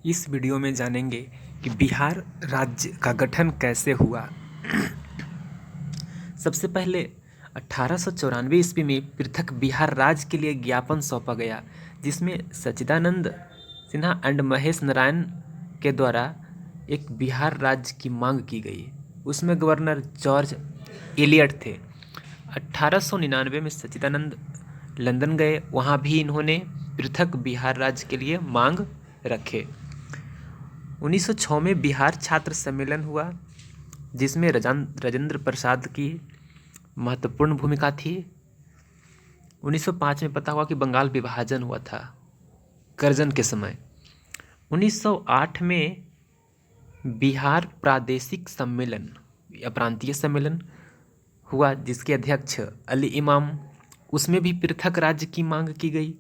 इस वीडियो में जानेंगे कि बिहार राज्य का गठन कैसे हुआ। सबसे पहले 1894 ईस्वी में पृथक बिहार राज्य के लिए ज्ञापन सौंपा गया, जिसमें सच्चिदानंद सिन्हा एंड महेश नारायण के द्वारा एक बिहार राज्य की मांग की गई। उसमें गवर्नर जॉर्ज एलियट थे। 1899 में सच्चिदानंद लंदन गए, वहाँ भी इन्होंने पृथक बिहार राज्य के लिए मांग रखे। 1906 में बिहार छात्र सम्मेलन हुआ, जिसमें राजेंद्र प्रसाद की महत्वपूर्ण भूमिका थी। 1905 में पता हुआ कि बंगाल विभाजन हुआ था करजन के समय। 1908 में बिहार प्रादेशिक सम्मेलन या प्रांतीय सम्मेलन हुआ, जिसके अध्यक्ष अली इमाम। उसमें भी पृथक राज्य की मांग की गई।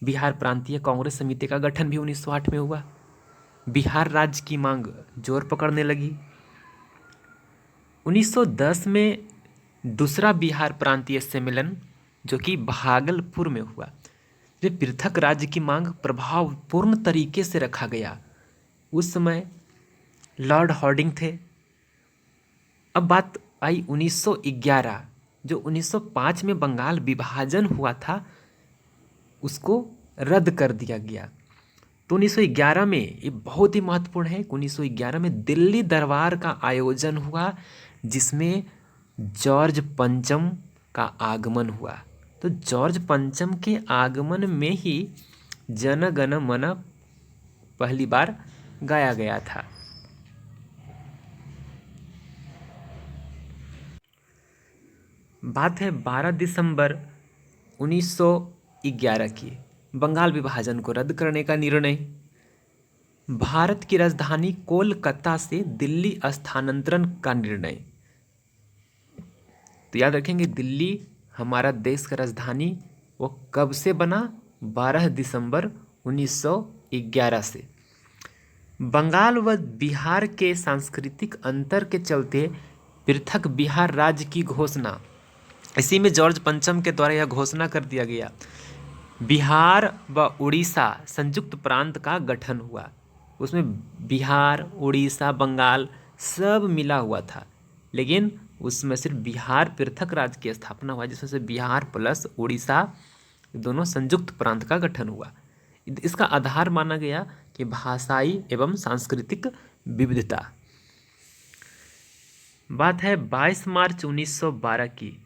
बिहार प्रांतीय कांग्रेस समिति का गठन भी 1908 में हुआ। बिहार राज्य की मांग जोर पकड़ने लगी। 1910 में दूसरा बिहार प्रांतीय सम्मेलन, जो कि भागलपुर में हुआ, में पृथक राज्य की मांग प्रभावपूर्ण तरीके से रखा गया। उस समय लॉर्ड हार्डिंग थे। अब बात आई 1911, जो 1905 में बंगाल विभाजन हुआ था, उसको रद्द कर दिया गया। तो 1911 में, ये बहुत ही महत्वपूर्ण है, 1911 में दिल्ली दरबार का आयोजन हुआ, जिसमें जॉर्ज पंचम का आगमन हुआ। तो जॉर्ज पंचम के आगमन में ही जन गण मन पहली बार गाया गया था। बात है 12 दिसंबर 1911 की। बंगाल विभाजन को रद्द करने का निर्णय। भारत की राजधानी कोलकाता से दिल्ली स्थानांतरण का निर्णय। तो याद रखेंगे, दिल्ली हमारा देश का राजधानी वो कब से बना? 12 दिसंबर 1911 से। बंगाल व बिहार के सांस्कृतिक अंतर के चलते पृथक बिहार राज्य की घोषणा, इसी में जॉर्ज पंचम के द्वारा यह घोषणा कर दिया गया। बिहार व उड़ीसा संयुक्त प्रांत का गठन हुआ। उसमें बिहार, उड़ीसा, बंगाल सब मिला हुआ था, लेकिन उसमें सिर्फ बिहार पृथक राज्य की स्थापना हुआ, जिसमें से बिहार प्लस उड़ीसा दोनों संयुक्त प्रांत का गठन हुआ। इसका आधार माना गया कि भाषाई एवं सांस्कृतिक विविधता। बात है 22 मार्च 1912 की,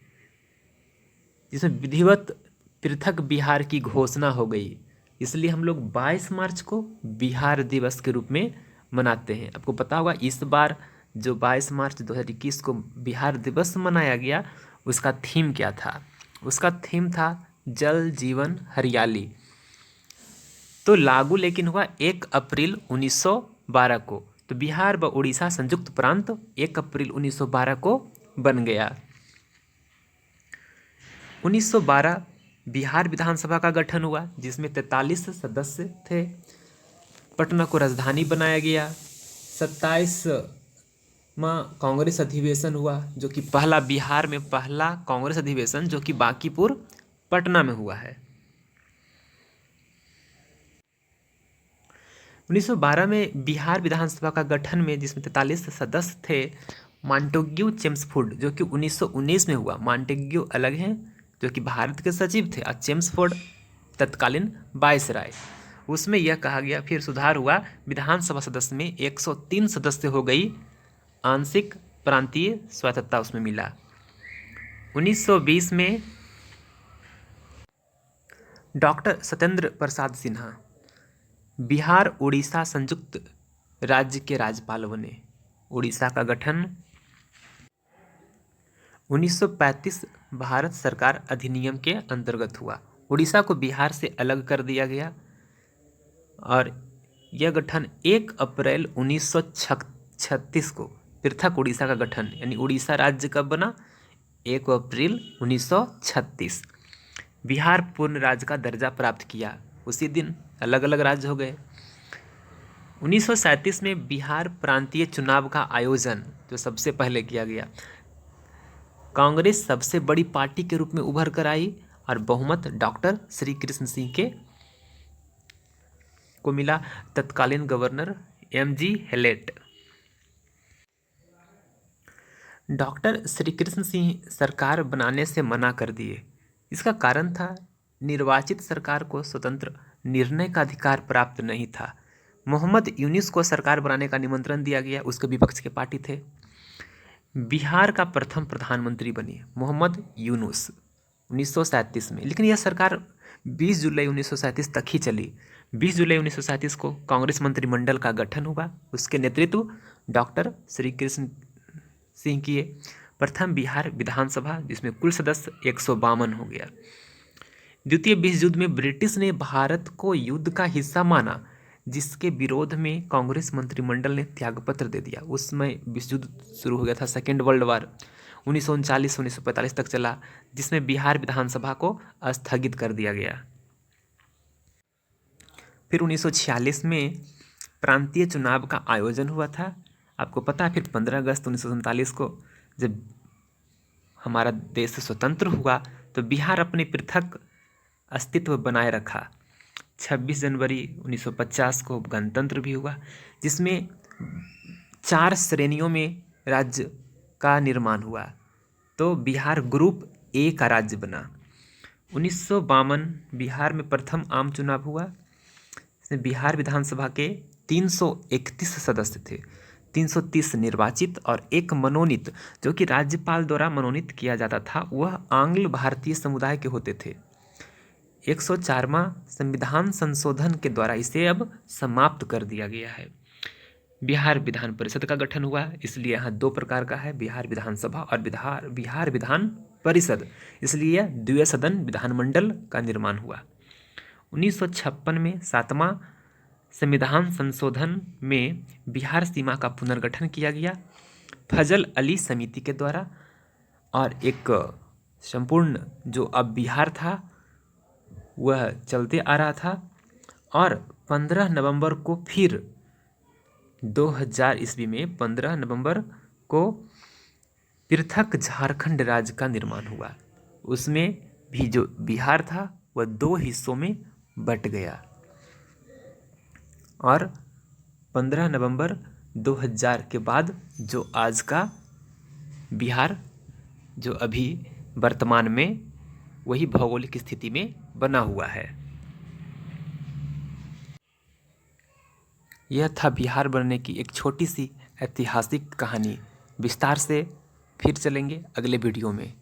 जिसमें विधिवत पृथक बिहार की घोषणा हो गई। इसलिए हम लोग 22 मार्च को बिहार दिवस के रूप में मनाते हैं। आपको पता होगा, इस बार जो 22 मार्च 2021 को बिहार दिवस मनाया गया, उसका थीम क्या था? उसका थीम था जल जीवन हरियाली। तो लागू लेकिन हुआ 1 अप्रैल 1912 को। तो बिहार व उड़ीसा संयुक्त प्रांत 1 अप्रैल 1912 को बन गया। 1912 बिहार विधानसभा का गठन हुआ, जिसमें 43 सदस्य थे। पटना को राजधानी बनाया गया। 27वां कांग्रेस अधिवेशन हुआ, जो कि पहला बिहार में पहला कांग्रेस अधिवेशन, जो कि बांकीपुर पटना में हुआ है। 1912 में बिहार विधानसभा का गठन में, जिसमें 43 सदस्य थे, मॉन्टेग्यू चेम्सफोर्ड, जो कि 1919 में हुआ। मॉन्टेग्यू अलग हैं, जो कि भारत के सचिव थे, और चेम्सफोर्ड तत्कालीन वायसराय। उसमें यह कहा गया, फिर सुधार हुआ, विधानसभा सदस्य में 103 सदस्य हो गई, आंशिक प्रांतीय स्वायत्तता उसमें मिला। 1920 में डॉक्टर सत्येंद्र प्रसाद सिन्हा बिहार उड़ीसा संयुक्त राज्य के राज्यपाल बने। उड़ीसा का गठन 1935 भारत सरकार अधिनियम के अंतर्गत हुआ। उड़ीसा को बिहार से अलग कर दिया गया, और यह गठन 1 अप्रैल 1936 को पृथक उड़ीसा का गठन, यानी उड़ीसा राज्य कब बना? 1 अप्रैल 1936। बिहार पूर्ण राज्य का दर्जा प्राप्त किया, उसी दिन अलग अलग राज्य हो गए। 1937 में बिहार प्रांतीय चुनाव का आयोजन, जो सबसे पहले किया गया। कांग्रेस सबसे बड़ी पार्टी के रूप में उभर कर आई, और बहुमत डॉक्टर श्री कृष्ण सिंह को मिला तत्कालीन governor M G. Hallett. Doctor Shri Krishna Singh सरकार बनाने से मना कर दिए। इसका कारण था निर्वाचित सरकार को स्वतंत्र निर्णय का अधिकार प्राप्त नहीं था। मोहम्मद यूनुस को सरकार बनाने का निमंत्रण दिया गया, उसके विपक्ष के पार्टी थे। बिहार का प्रथम प्रधानमंत्री बने मोहम्मद यूनुस 1937 में, लेकिन यह सरकार 20 जुलाई 1937 तक ही चली। 20 जुलाई 1937 को कांग्रेस मंत्रिमंडल का गठन हुआ। उसके नेतृत्व डॉक्टर श्री कृष्ण सिंह किए। प्रथम बिहार विधानसभा, जिसमें कुल सदस्य 152 हो गया। द्वितीय विश्व युद्ध में ब्रिटिश ने भारत को युद्ध का हिस्सा माना, जिसके विरोध में कांग्रेस मंत्रिमंडल ने त्यागपत्र दे दिया। उस समय विश्व युद्ध शुरू हो गया था, सेकेंड वर्ल्ड वार 1939-1945 तक चला, जिसमें बिहार विधानसभा को स्थगित कर दिया गया। फिर 1946 में प्रांतीय चुनाव का आयोजन हुआ था, आपको पता है। फिर 15 अगस्त 1947 को जब हमारा देश स्वतंत्र हुआ तो बिहार अपने पृथक अस्तित्व बनाए रखा। 26 जनवरी 1950 को गणतंत्र भी हुआ, जिसमें 4 श्रेणियों में राज्य का निर्माण हुआ। तो बिहार ग्रुप ए का राज्य बना। 1952 बिहार में प्रथम आम चुनाव हुआ। इसमें बिहार विधानसभा के 331 सदस्य थे, 330 निर्वाचित और 1 मनोनीत, जो कि राज्यपाल द्वारा मनोनीत किया जाता था। वह आंग्ल भारतीय समुदाय के होते थे। 104वां संविधान संशोधन के द्वारा इसे अब समाप्त कर दिया गया है। बिहार विधान परिषद का गठन हुआ, इसलिए यहाँ 2 प्रकार का है, बिहार विधानसभा और बिहार विधान परिषद, इसलिए द्वितीय सदन विधानमंडल का निर्माण हुआ। 1956 में 7वां संविधान संशोधन में बिहार सीमा का पुनर्गठन किया गया फजल अली समिति के द्वारा, और एक संपूर्ण जो अब बिहार था वह चलते आ रहा था। और 15 नवंबर को फिर 2000 ईस्वी में 15 नवंबर को पृथक झारखंड राज्य का निर्माण हुआ। उसमें भी जो बिहार था वह 2 हिस्सों में बट गया। और 15 नवंबर 2000 के बाद जो आज का बिहार, जो अभी वर्तमान में वही भौगोलिक स्थिति में बना हुआ है। यह था बिहार बनने की एक छोटी सी ऐतिहासिक कहानी। विस्तार से फिर चलेंगे अगले वीडियो में।